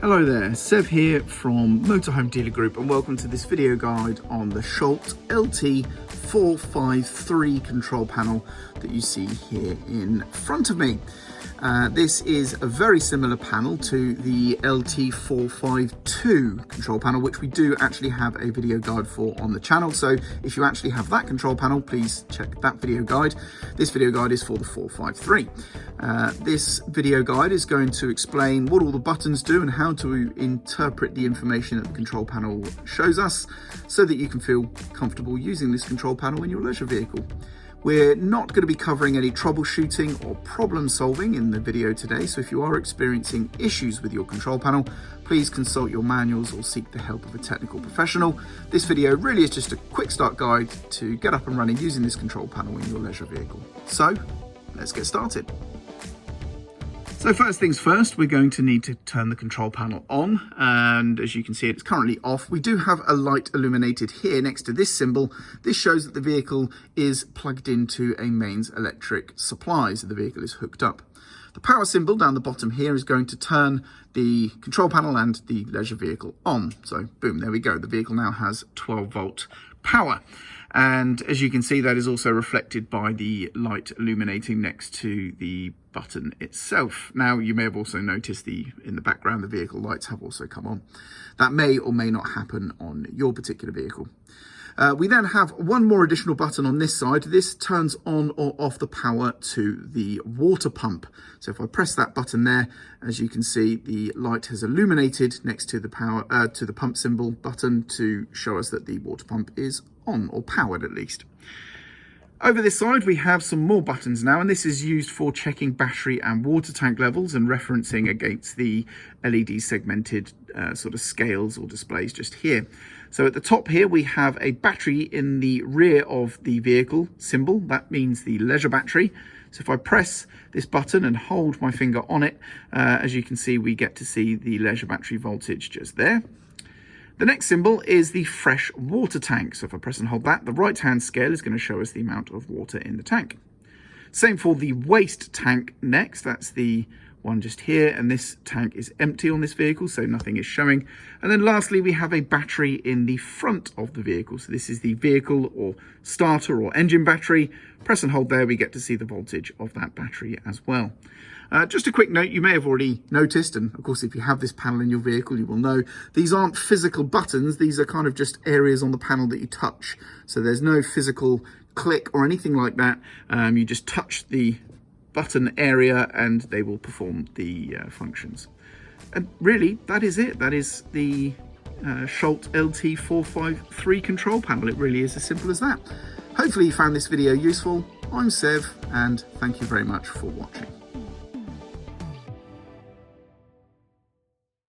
Hello there, Sev here from Motorhome Dealer Group and welcome to this video guide on the Schaudt LT 453 control panel that you see here in front of me. This is a very similar panel to the LT452 control panel, which we do actually have a video guide for on the channel. So if you actually have that control panel, please check that video guide. This video guide is for the 453. This video guide is going to explain what all the buttons do and how to interpret the information that the control panel shows us so that you can feel comfortable using this control panel in your leisure vehicle. We're not going to be covering any troubleshooting or problem solving in the video today, so if you are experiencing issues with your control panel, please consult your manuals or seek the help of a technical professional. This video really is just a quick start guide to get up and running using this control panel in your leisure vehicle. So let's get started. So first things first, we're going to need to turn the control panel on, and as you can see it's currently off. We do have a light illuminated here next to this symbol. This shows that the vehicle is plugged into a mains electric supply, so the vehicle is hooked up. The power symbol down the bottom here is going to turn the control panel and the leisure vehicle on. So boom, there we go. The vehicle now has 12 volt power. And as you can see, that is also reflected by the light illuminating next to the button itself. Now, you may have also noticed in the background, the vehicle lights have also come on. That may or may not happen on your particular vehicle. We then have one more additional button on this side. This turns on or off the power to the water pump. So if I press that button there, as you can see, the light has illuminated next to the to the pump symbol button to show us that the water pump is on, or powered at least. Over this side we have some more buttons now, and this is used for checking battery and water tank levels and referencing against the LED segmented sort of scales or displays just here. So at the top here we have a battery in the rear of the vehicle symbol. That means the leisure battery. So if I press this button and hold my finger on it, as you can see, we get to see the leisure battery voltage just there. The next symbol is the fresh water tank. So if I press and hold that, the right-hand scale is going to show us the amount of water in the tank. Same for the waste tank next. That's the one just here, and this tank is empty on this vehicle, so nothing is showing. And then lastly, we have a battery in the front of the vehicle. So this is the vehicle or starter or engine battery. Press and hold there, we get to see the voltage of that battery as well. Just a quick note, you may have already noticed, and of course if you have this panel in your vehicle you will know, these aren't physical buttons, these are kind of just areas on the panel that you touch. So there's no physical click or anything like that. You just touch the button area and they will perform the functions. And really, that is it. That is the Schaudt LT 453 control panel. It really is as simple as that. Hopefully you found this video useful. I'm Sev, and thank you very much for watching.